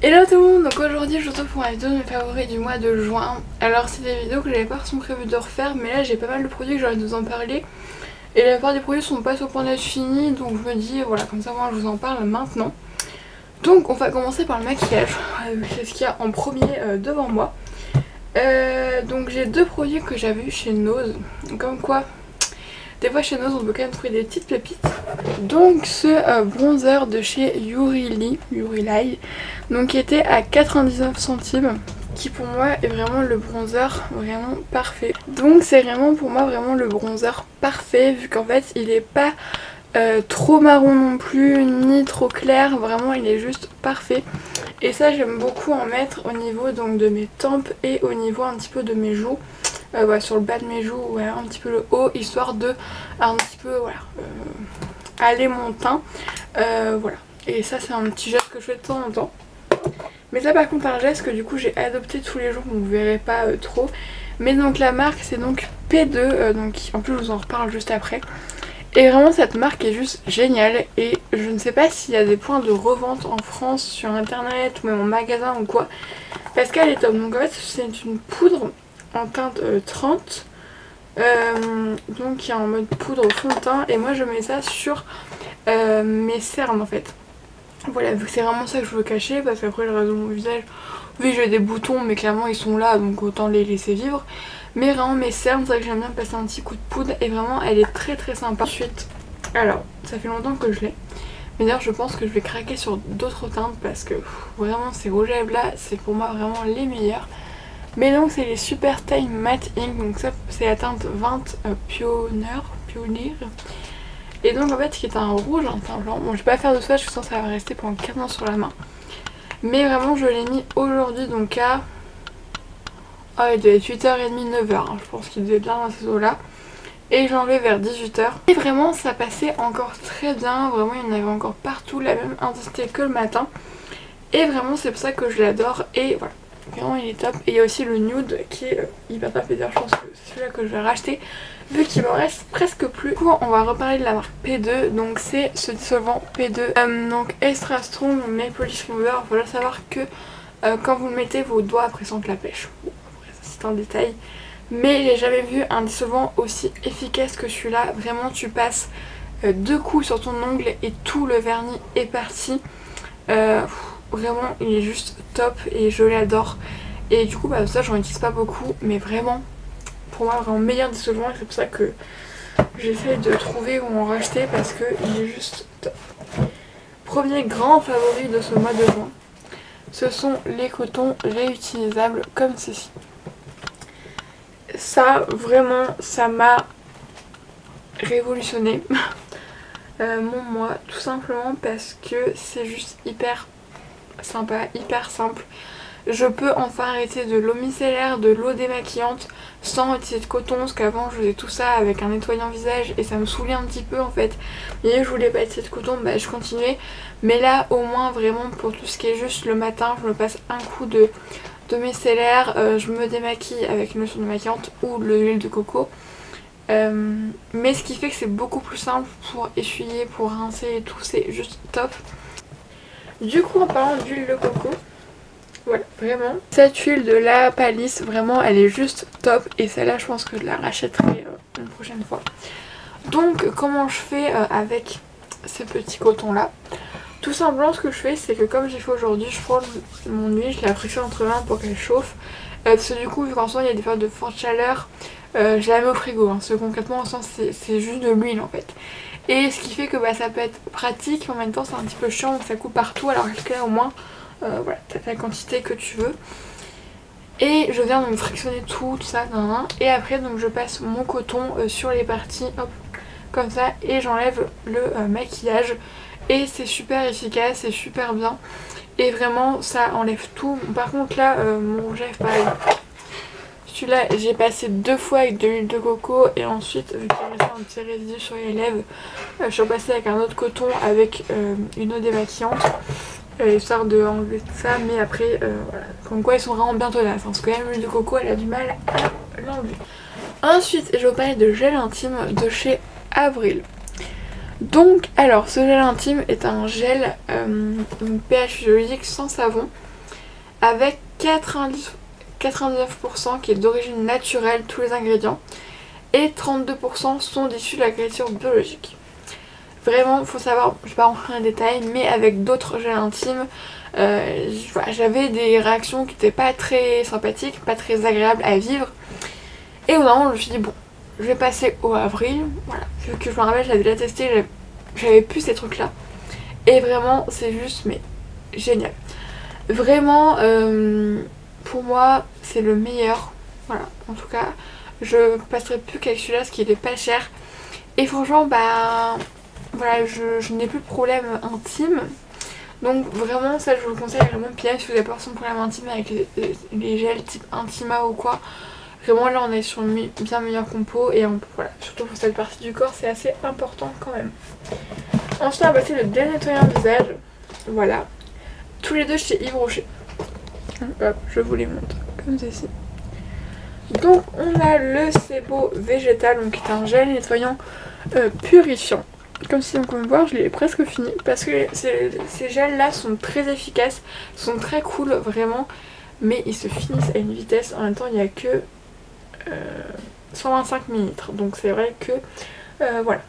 Hello tout le monde, donc aujourd'hui je vous retrouve pour ma vidéo de mes favoris du mois de juin. Alors c'est des vidéos que j'avais pas forcément prévu de refaire, mais là j'ai pas mal de produits que j'ai envie de vous en parler. Et la plupart des produits sont pas sur le point d'être finis, donc je me dis voilà, comme ça moi je vous en parle maintenant. Donc on va commencer par le maquillage, c'est ce qu'il y a en premier devant moi. Donc j'ai deux produits que j'avais eu chez Nose, comme quoi des fois chez Nose on peut quand même trouver des petites pépites. Donc ce bronzer de chez Yurilai, donc qui était à 99 centimes, qui pour moi est vraiment le bronzer vraiment parfait. Donc c'est vraiment pour moi vraiment le bronzer parfait, vu qu'en fait il est pas trop marron non plus, ni trop clair, vraiment il est juste parfait. Et ça j'aime beaucoup en mettre au niveau donc de mes tempes et au niveau un petit peu de mes joues. Ouais, sur le bas de mes joues, ouais, un petit peu le haut, histoire de un petit peu voilà, aller mon teint. Voilà. Et ça c'est un petit geste que je fais de temps en temps. Mais ça par contre un geste que du coup j'ai adopté tous les jours, donc vous verrez pas trop. Mais donc la marque c'est donc P2, donc en plus je vous en reparle juste après. Et vraiment cette marque est juste géniale et je ne sais pas s'il y a des points de revente en France sur internet ou même en magasin ou quoi. Parce qu'elle est top. Donc en fait c'est une poudre en teinte 30. Donc qui est en mode poudre fond de teint. Et moi je mets ça sur mes cernes en fait. Voilà, vu que c'est vraiment ça que je veux cacher, parce qu'après le reste de mon visage, oui j'ai des boutons mais clairement ils sont là donc autant les laisser vivre. Mais vraiment mes cernes, c'est vrai que j'aime bien passer un petit coup de poudre et vraiment elle est très très sympa. Ensuite, alors ça fait longtemps que je l'ai, mais d'ailleurs je pense que je vais craquer sur d'autres teintes parce que vraiment ces rouges à lèvres là c'est pour moi vraiment les meilleurs. Mais donc c'est les Super Style Matte Ink, donc ça c'est la teinte 20 Pioneer. Et donc en fait qui est un rouge, un teint blanc. Bon je vais pas faire de swatch, je sens que ça va rester pendant 4 ans sur la main. Mais vraiment je l'ai mis aujourd'hui donc à... Oh il devait être 8h30, 9h, hein. Je pense qu'il devait bien dans ces eaux là. Et j'ai enlevé vers 18h. Et vraiment ça passait encore très bien, vraiment il y en avait encore partout, la même intensité que le matin. Et vraiment c'est pour ça que je l'adore et voilà. Vraiment il est top. Et il y a aussi le nude qui est hyper top. Et d'ailleurs je pense que c'est celui-là que je vais racheter vu qu'il m'en reste presque plus. Du coup on va reparler de la marque P2. Donc c'est ce dissolvant P2 donc Extra Strong Nail Polish Remover. Il faut juste savoir que quand vous le mettez vos doigts après sentent la pêche. Bon, après ça c'est un détail. Mais j'ai jamais vu un dissolvant aussi efficace que celui-là. Vraiment tu passes deux coups sur ton ongle et tout le vernis est parti. Vraiment il est juste top et je l'adore. Et du coup bah ça j'en utilise pas beaucoup, mais vraiment pour moi vraiment meilleur dissolvant. Et c'est pour ça que j'essaie de trouver ou en racheter parce que il est juste top. Premier grand favori de ce mois de juin, ce sont les cotons réutilisables comme ceci. Ça vraiment ça m'a révolutionné mon mois, tout simplement parce que c'est juste hyper sympa, hyper simple. Je peux enfin arrêter de l'eau micellaire, de l'eau démaquillante sans utiliser de coton, parce qu'avant je faisais tout ça avec un nettoyant visage et ça me saoulait un petit peu en fait. Et je voulais pas utiliser de coton, bah je continuais. Mais là au moins vraiment pour tout ce qui est juste le matin, je me passe un coup de micellaire, je me démaquille avec une lotion démaquillante ou de l'huile de coco. Mais ce qui fait que c'est beaucoup plus simple pour essuyer, pour rincer et tout, c'est juste top. Du coup en parlant d'huile de coco, voilà, vraiment. Cette huile de la Palisse, vraiment elle est juste top. Et celle-là je pense que je la rachèterai une prochaine fois. Donc comment je fais avec ces petits cotons là? Tout simplement ce que je fais c'est que comme j'ai fait aujourd'hui, je prends mon huile, je la frictionne entre mains pour qu'elle chauffe. Parce que du coup vu qu'en ce moment il y a des périodes de forte chaleur, je la mets au frigo. Parce que concrètement en ce moment c'est juste de l'huile en fait. Et ce qui fait que bah, ça peut être pratique, mais en même temps c'est un petit peu chiant, donc ça coupe partout. Alors que là au moins voilà, t'as la quantité que tu veux. Et je viens donc frictionner tout ça, et après donc je passe mon coton sur les parties, hop, comme ça, et j'enlève le maquillage. Et c'est super efficace, c'est super bien. Et vraiment ça enlève tout. Par contre là, mon rouge à lèvres pareil. Celui-là j'ai passé 2 fois avec de l'huile de coco et ensuite vu qu'il restait un petit résidu sur les lèvres, je suis repassée avec un autre coton avec une eau démaquillante. Histoire de enlever tout ça, mais après voilà, comme quoi ils sont vraiment bien tenaces, parce que quand même l'huile de coco elle a du mal à l'enlever. Ensuite je vais vous parler de gel intime de chez Avril. Donc alors ce gel intime est un gel pH physiologique sans savon. avec 99% qui est d'origine naturelle, tous les ingrédients, et 32% sont issus de l'agriculture biologique. Vraiment, faut savoir, je vais pas rentrer dans les détails, mais avec d'autres gels intimes, voilà, j'avais des réactions qui n'étaient pas très sympathiques, pas très agréables à vivre. Et au moment, je me suis dit, bon, je vais passer au avril, voilà, vu que je me rappelle, j'avais déjà testé, j'avais plus ces trucs là. Et vraiment, c'est juste, mais génial. Vraiment, pour moi, c'est le meilleur, voilà, en tout cas, je passerai plus qu'avec celui-là, parce qu'il est pas cher. Et franchement, bah, voilà, je n'ai plus de problème intime. Donc vraiment ça je vous le conseille vraiment bien si vous avez peur de problème intime avec les gels type Intima ou quoi. Vraiment là on est sur une bien meilleure compo et voilà, surtout pour cette partie du corps c'est assez important quand même. Ensuite on va passer le dénettoyant visage. Voilà. Tous les deux chez Yves Rocher. Hop, je vous les montre comme ceci. Donc on a le Sebo végétal, donc qui est un gel nettoyant purifiant. Comme si on peut me voir, je l'ai presque fini parce que ces gels là sont très efficaces, sont très cool vraiment, mais ils se finissent à une vitesse. En même temps il n'y a que 125 ml, donc c'est vrai que voilà.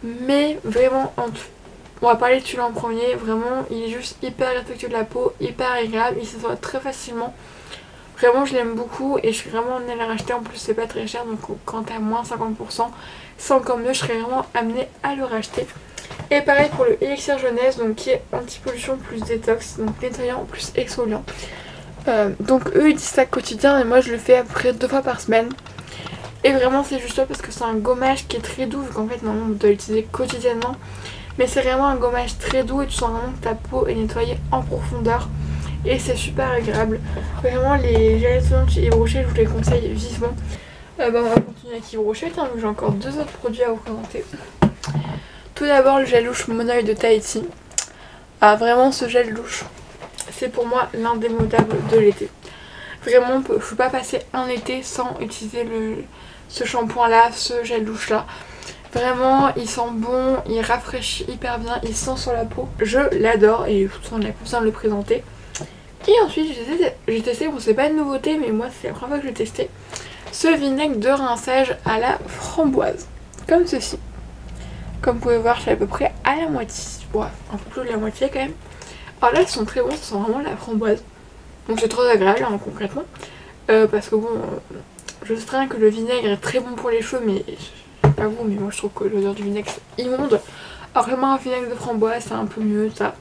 Mais vraiment, on va parler de celui-là en premier, vraiment il est juste hyper respectueux de la peau, hyper agréable, il se voit très facilement. Vraiment je l'aime beaucoup et je suis vraiment amenée à la racheter, en plus c'est pas très cher, donc quand t'as moins 50%, c'est encore mieux, je serais vraiment amenée à le racheter. Et pareil pour le Elixir Jeunesse, donc qui est anti-pollution plus détox, donc nettoyant plus exfoliant. Donc eux ils disent ça quotidien et moi je le fais à peu près 2 fois par semaine. Et vraiment c'est juste parce que c'est un gommage qui est très doux, vu qu'en fait normalement on doit l'utiliser quotidiennement. Mais c'est vraiment un gommage très doux et tu sens vraiment que ta peau est nettoyée en profondeur. Et c'est super agréable. Vraiment les gels nettoyants chez Yves Rocher je vous les conseille vivement. On va continuer avec Yves Rocher, j'ai encore 2 autres produits à vous présenter. Tout d'abord le gel douche Mon Oeil de Tahiti. Ah vraiment ce gel douche, c'est pour moi l'indémodable de l'été. Vraiment je ne peux pas passer un été sans utiliser ce shampoing là, ce gel douche là. Vraiment il sent bon, il rafraîchit hyper bien, il sent sur la peau. Je l'adore et de toute façon on n'a pas besoin de le présenter. Et ensuite j'ai testé, bon c'est pas une nouveauté mais moi c'est la première fois que je l'ai testé, ce vinaigre de rinçage à la framboise, comme ceci. Comme vous pouvez voir je suis à peu près à la moitié, bon, un peu plus de la moitié quand même. Alors là ils sont très bons, ça sent vraiment la framboise. Donc c'est très agréable hein, concrètement. Parce que bon, je sais très bien que le vinaigre est très bon pour les cheveux, mais pas vous, mais moi je trouve que l'odeur du vinaigre c'est immonde. Alors vraiment un vinaigre de framboise c'est un peu mieux ça.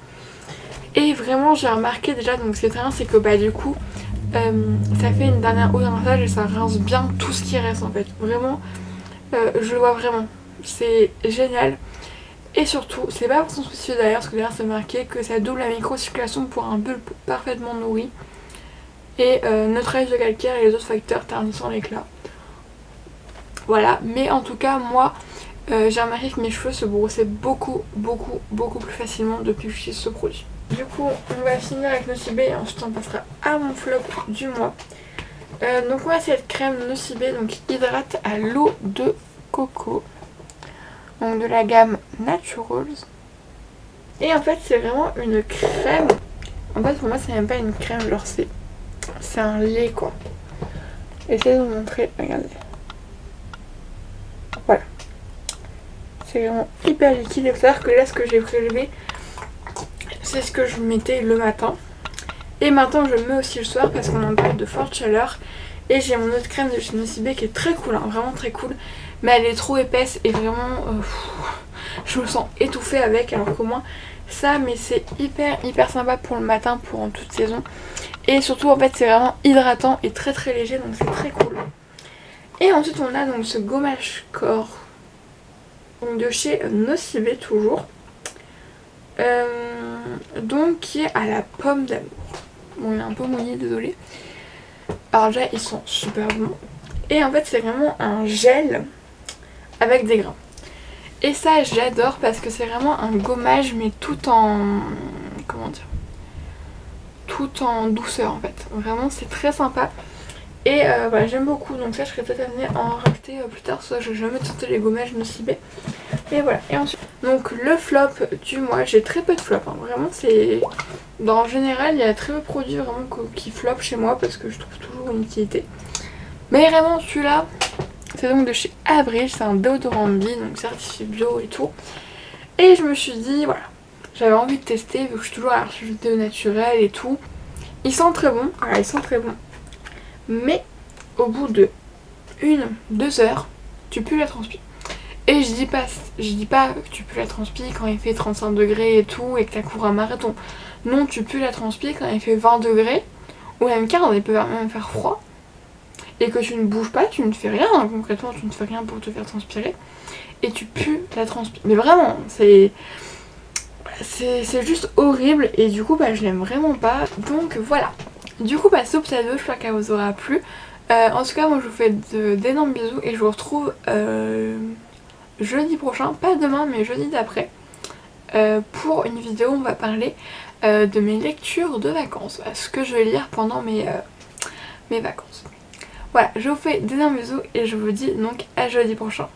Et vraiment j'ai remarqué déjà, donc ce qui est très bien c'est que bah du coup ça fait une dernière eau de rinçage et ça rince bien tout ce qui reste en fait. Vraiment je le vois vraiment, c'est génial. Et surtout, c'est pas pour son souci d'ailleurs, parce que derrière c'est marqué que ça double la microcirculation pour un bulbe parfaitement nourri et neutralise le calcaire et les autres facteurs ternissant l'éclat. Voilà, mais en tout cas moi j'ai remarqué que mes cheveux se brossaient beaucoup plus facilement depuis que j'utilise ce produit. Du coup on va finir avec Nocibé et ensuite on passera à mon flop du mois. Donc moi c'est cette crème Nocibé, donc hydrate à l'eau de coco. Donc de la gamme Naturals. Et en fait c'est vraiment une crème. En fait pour moi c'est même pas une crème, genre c'est un lait quoi. Essayez de vous montrer, regardez. Voilà. C'est vraiment hyper liquide. Il faut savoir que là ce que j'ai prélevé c'est ce que je mettais le matin. Et maintenant je le mets aussi le soir parce qu'on en parle de forte chaleur. Et j'ai mon autre crème de chez Nocibé qui est très cool, hein, vraiment très cool. Mais elle est trop épaisse et vraiment je me sens étouffée avec, alors qu'au moins ça, mais c'est hyper sympa pour le matin, pour en toute saison. Et surtout en fait c'est vraiment hydratant et très léger, donc c'est très cool. Et ensuite on a donc ce gommage corps donc de chez Nocibé toujours. Donc qui est à la pomme d'amour. Bon il est un peu mouillé, désolé. Alors déjà ils sont super bons. Et en fait c'est vraiment un gel avec des grains. Et ça j'adore parce que c'est vraiment un gommage mais tout en... comment dire, tout en douceur en fait. Vraiment c'est très sympa. Et voilà j'aime beaucoup, donc ça je serais peut-être amenée à en racheter plus tard. Soit je vais jamais tenter les gommages Nocibé. Et voilà, et ensuite, donc le flop du mois, j'ai très peu de flops, hein. Vraiment c'est... En général, il y a très peu de produits vraiment qui flopent chez moi parce que je trouve toujours une utilité. Mais vraiment celui-là, c'est donc de chez Avril, c'est un déodorant Bee, donc certifié bio et tout. Et je me suis dit, voilà, j'avais envie de tester vu que je suis toujours à la recherche de déo naturel et tout. Il sent très bon, voilà, il sent très bon. Mais au bout de 1-2 heures, tu pues la transpi. Et je dis pas que tu pues la transpi quand il fait 35 degrés et tout et que t'as couru un marathon. Non, tu pues la transpi quand il fait 20 degrés ou même 40, il peut même faire froid. Et que tu ne bouges pas, tu ne fais rien, hein, concrètement tu ne fais rien pour te faire transpirer. Et tu pues la transpi. Mais vraiment, c'est juste horrible et du coup bah je l'aime vraiment pas. Donc voilà. Du coup bah soupe à deux, j'espère qu'elle vous aura plu. En tout cas moi je vous fais d'énormes bisous et je vous retrouve jeudi prochain, pas demain mais jeudi d'après, pour une vidéo où on va parler de mes lectures de vacances, ce que je vais lire pendant mes vacances. Voilà, je vous fais d'énormes bisous et je vous dis donc à jeudi prochain.